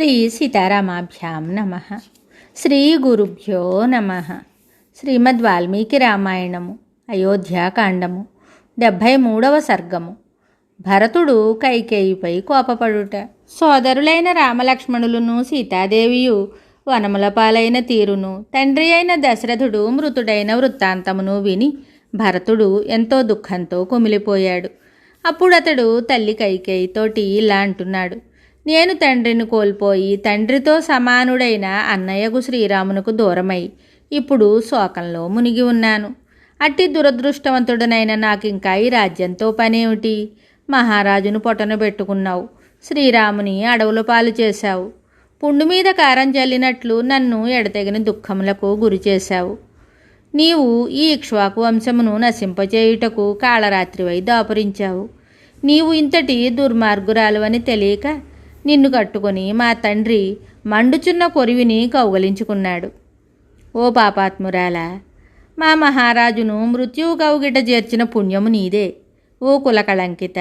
శ్రీ సీతారామాభ్యాం నమః. శ్రీ గురుభ్యో నమః. శ్రీమద్ వాల్మీకి రామాయణము అయోధ్యాకాండము 73వ సర్గము. భరతుడు కైకేయిపై కోపపడుట. సోదరులైన రామలక్ష్మణులను సీతాదేవియు వనముల పాలైన తీరును తండ్రి అయిన దశరథుడు మృతుడైన వృత్తాంతమును విని భరతుడు ఎంతో దుఃఖంతో కుమిలిపోయాడు. అప్పుడతడు తల్లి కైకేయితోటి ఇలా అంటున్నాడు: నేను తండ్రిని కోల్పోయి తండ్రితో సమానుడైన అన్నయ్యకు శ్రీరామునకు దూరమై ఇప్పుడు శోకంలో మునిగి ఉన్నాను. అట్టి దురదృష్టవంతుడనైన నాకింకా ఈ రాజ్యంతో పనేమిటి? మహారాజును పొట్టన పెట్టుకున్నావు, శ్రీరాముని అడవుల పాలు చేశావు, పుండు మీద కారం చల్లినట్లు నన్ను ఎడతెగని దుఃఖములకు గురి చేశావు. నీవు ఈ ఇక్ష్వాకు వంశమును నశింపచేయుటకు కాళరాత్రివై దాపురించావు. నీవు ఇంతటి దుర్మార్గురాలు అని తెలియక నిన్ను కట్టుకొని మా తండ్రి మండుచున్న కొరివిని కౌగలించుకున్నాడు. ఓ పాపాత్మురాలా, మా మహారాజును మృత్యువు కౌగిట చేర్చిన పుణ్యము నీదే. ఓ కులకళంకిత,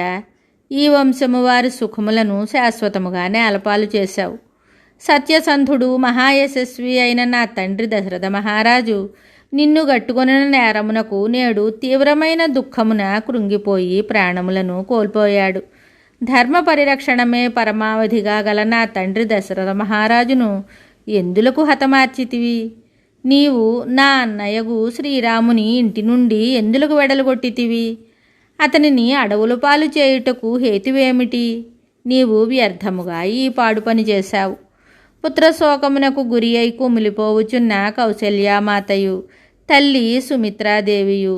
ఈ వంశము వారి సుఖములను శాశ్వతముగా నేలపాలు చేశావు. సత్యసంధుడు మహాయశస్వి అయిన నా తండ్రి దశరథ మహారాజు నిన్ను గట్టుకొనిన నేరమునకు నేడు తీవ్రమైన దుఃఖమున కృంగిపోయి ప్రాణములను కోల్పోయాడు. ధర్మ పరిరక్షణమే పరమావధిగా గల నా తండ్రి దశరథ మహారాజును ఎందులకు హతమార్చితివి? నీవు నా అన్నయ్యగు శ్రీరాముని ఇంటి నుండి ఎందులకు వెడలుగొట్టితివి? అతనిని అడవుల పాలు చేయుటకు హేతువేమిటి? నీవు వ్యర్థముగా ఈ పాడు పని చేశావు. పుత్రశోకమునకు గురి అయి కుమిలిపోవుచున్న కౌసల్యామాతయు తల్లి సుమిత్రాదేవియు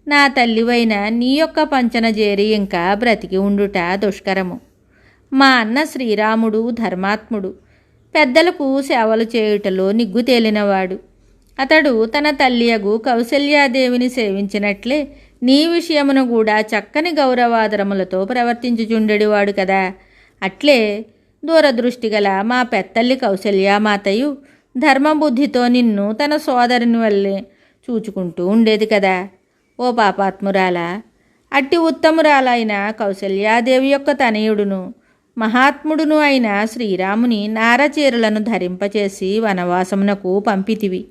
నా తల్లివైన నీ యొక్క పంచన చేరి ఇంకా బ్రతికి ఉండుట దుష్కరము. మా అన్న శ్రీరాముడు ధర్మాత్ముడు, పెద్దలకు సేవలు చేయుటలో నిగ్గు తేలినవాడు. అతడు తన తల్లియగు కౌసల్యాదేవిని సేవించినట్లే నీ విషయమును కూడా చక్కని గౌరవాదరములతో ప్రవర్తించుచుండెడివాడు కదా. అట్లే దూరదృష్టి గల మా పెత్తల్లి కౌసల్యామాతయు ధర్మబుద్ధితో నిన్ను తన సోదరుని వల్లే చూచుకుంటూ ఉండేది కదా. ఓ పాపాత్మురాలా, అట్టి ఉత్తమురాలైన కౌసల్యాదేవి యొక్క తనయుడును మహాత్ముడును అయిన శ్రీరాముని నారచీరలను ధరింపచేసి వనవాసమునకు పంపితివి.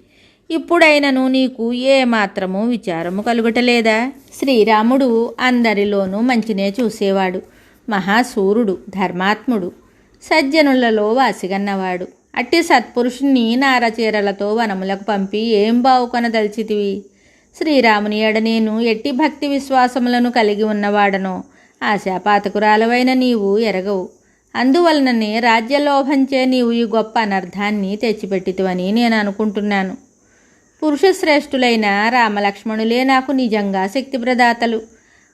ఇప్పుడైనను నీకు ఏమాత్రము విచారము కలుగటలేదా? శ్రీరాముడు అందరిలోనూ మంచినే చూసేవాడు. మహాశూరుడు, ధర్మాత్ముడు, సజ్జనులలో వాసిగన్నవాడు. అట్టి సత్పురుషుణ్ణి నారచీరలతో వనములకు పంపి ఏం బావుకొనదలిచితివి? శ్రీరాముని ఎడ నేను ఎట్టి భక్తి విశ్వాసములను కలిగి ఉన్నవాడనో ఆశాపాతకురాలవైన నీవు ఎరగవు. అందువలననే రాజ్యలోభంచే నీవు ఈ గొప్ప అనర్థాన్ని తెచ్చిపెట్టితివని నేను అనుకుంటున్నాను. పురుషశ్రేష్ఠులైన రామలక్ష్మణులే నాకు నిజంగా శక్తి ప్రదాతలు.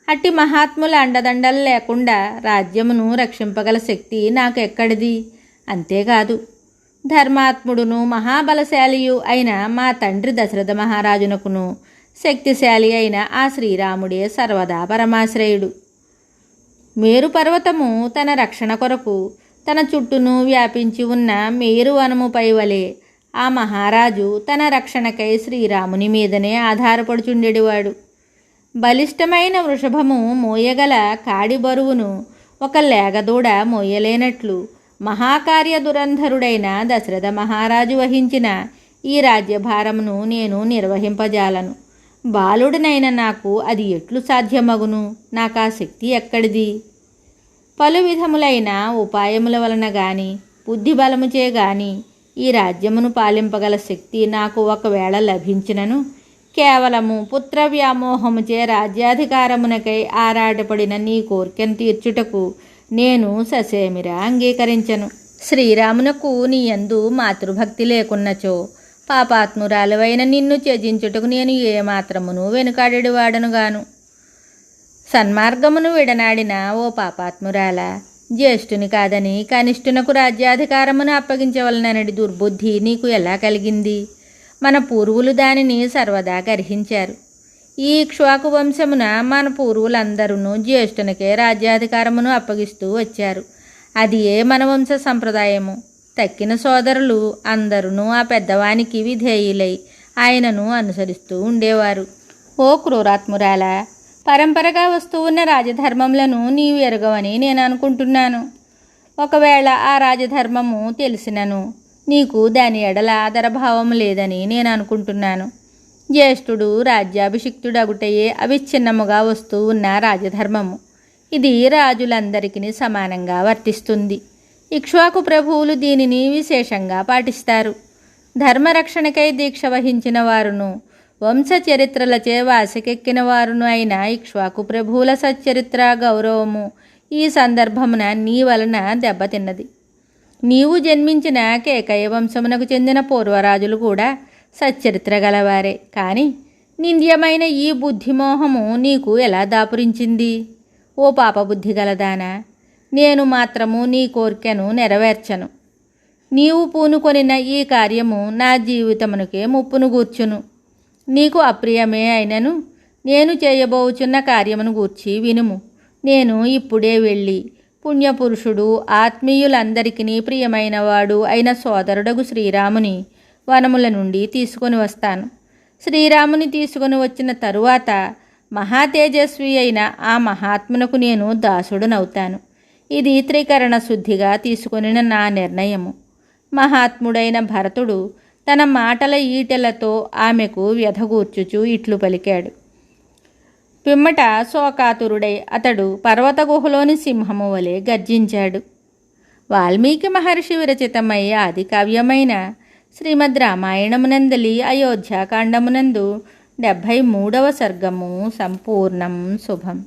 అట్టి మహాత్ముల అండదండలు లేకుండా రాజ్యమును రక్షింపగల శక్తి నాకు ఎక్కడిది? అంతేకాదు, ధర్మాత్ముడును మహాబలశాలియు అయిన మా తండ్రి దశరథ మహారాజునకును శక్తిశాలి అయిన ఆ శ్రీరాముడే సర్వదా పరమాశ్రయుడు. మేరు పర్వతము తన రక్షణ కొరకు తన చుట్టూను వ్యాపించి ఉన్న మేరు వనముపై వలె ఆ మహారాజు తన రక్షణకై శ్రీరాముని మీదనే ఆధారపడుచుండెడివాడు. బలిష్టమైన వృషభము మోయగల కాడి బరువును ఒక లేగదూడ మోయలేనట్లు మహాకార్య దురంధరుడైన దశరథ మహారాజు వహించిన ఈ రాజ్యభారమును నేను నిర్వహింపజాలను. బాలుడినైన నాకు అది ఎట్లు సాధ్యమగును? నాకు ఆ శక్తి ఎక్కడిది? పలు విధములైన ఉపాయముల వలన గాని బుద్ధిబలముచే గాని ఈ రాజ్యమును పాలింపగల శక్తి నాకు ఒకవేళ లభించినను కేవలము పుత్ర వ్యామోహముచే రాజ్యాధికారమునకై ఆరాటపడిన నీ కోర్కెను తీర్చుటకు నేను ససేమిరా అంగీకరించను. శ్రీరామునకు నీ యందు మాతృభక్తి లేకున్నచో పాపాత్మురాలువైన నిన్ను త్యజించుటకు నేను ఏమాత్రమును వెనుకాడెడివాడనుగాను. సన్మార్గమును విడనాడిన ఓ పాపాత్మురాల, జ్యేష్ఠుని కాదని కనిష్ఠునకు రాజ్యాధికారమును అప్పగించవలనని దుర్బుద్ధి నీకు ఎలా కలిగింది? మన పూర్వులు దానిని సర్వదా గర్హించారు. ఈ ఇక్ష్వాకు వంశమున మన పూర్వులందరూ జ్యేష్ఠునికే రాజ్యాధికారమును అప్పగిస్తూ వచ్చారు. అది మన వంశ సంప్రదాయము. తక్కిన సోదరులు అందరూ ఆ పెద్దవానికి విధేయులై ఆయనను అనుసరిస్తూ ఉండేవారు. ఓ క్రూరాత్మురాల, పరంపరగా వస్తూ ఉన్న రాజధర్మములను నీవు ఎరగవని నేను అనుకుంటున్నాను. ఒకవేళ ఆ రాజధర్మము తెలిసినను నీకు దాని ఎడల ఆదరభావం లేదని నేను అనుకుంటున్నాను. జ్యేష్ఠుడు రాజ్యాభిషిక్తుడగుటయే అవిచ్ఛిన్నముగా వస్తూ ఉన్న రాజధర్మము. ఇది రాజులందరికీ సమానంగా వర్తిస్తుంది. ఇక్ష్వాకు ప్రభువులు దీనిని విశేషంగా పాటిస్తారు. ధర్మరక్షణకై దీక్ష వహించిన వారును వంశ చరిత్రలచే వాసికెక్కిన వారును అయిన ఇక్ష్వాకు ప్రభువుల సచ్చరిత్ర గౌరవము ఈ సందర్భమున నీ వలన దెబ్బతిన్నది. నీవు జన్మించిన కేకయ వంశమునకు చెందిన పూర్వరాజులు కూడా సచ్చరిత్ర గలవారే. కానీ నింద్యమైన ఈ బుద్ధిమోహము నీకు ఎలా దాపురించింది? ఓ పాపబుద్ధి గలదానా, నేను మాత్రము నీ కోరికను నెరవేర్చను. నీవు పూనుకొనిన ఈ కార్యము నా జీవితమునకే ముప్పును గూర్చును. నీకు అప్రియమే అయినను నేను చేయబోచున్న కార్యమును గూర్చి వినుము. నేను ఇప్పుడే వెళ్ళి పుణ్యపురుషుడు ఆత్మీయులందరికీ ప్రియమైనవాడు అయిన సోదరుడగు శ్రీరాముని వనముల నుండి తీసుకొని వస్తాను. శ్రీరాముని తీసుకొని వచ్చిన తరువాత మహాతేజస్వి అయిన ఆ మహాత్మునకు నేను దాసుడునవుతాను. ఇది త్రికరణ శుద్ధిగా తీసుకొనిన నా నిర్ణయము. మహాత్ముడైన భరతుడు తన మాటల ఈటెలతో ఆమెకు వ్యధగూర్చుచు ఇట్లు పలికాడు. పిమ్మట శోకాతురుడై అతడు పర్వత గుహలోని సింహము వలె గర్జించాడు. వాల్మీకి మహర్షి విరచితమై ఆది కావ్యమైన శ్రీమద్ రామాయణమునందలి అయోధ్యాకాండమునందు 73వ సర్గము సంపూర్ణం. శుభం.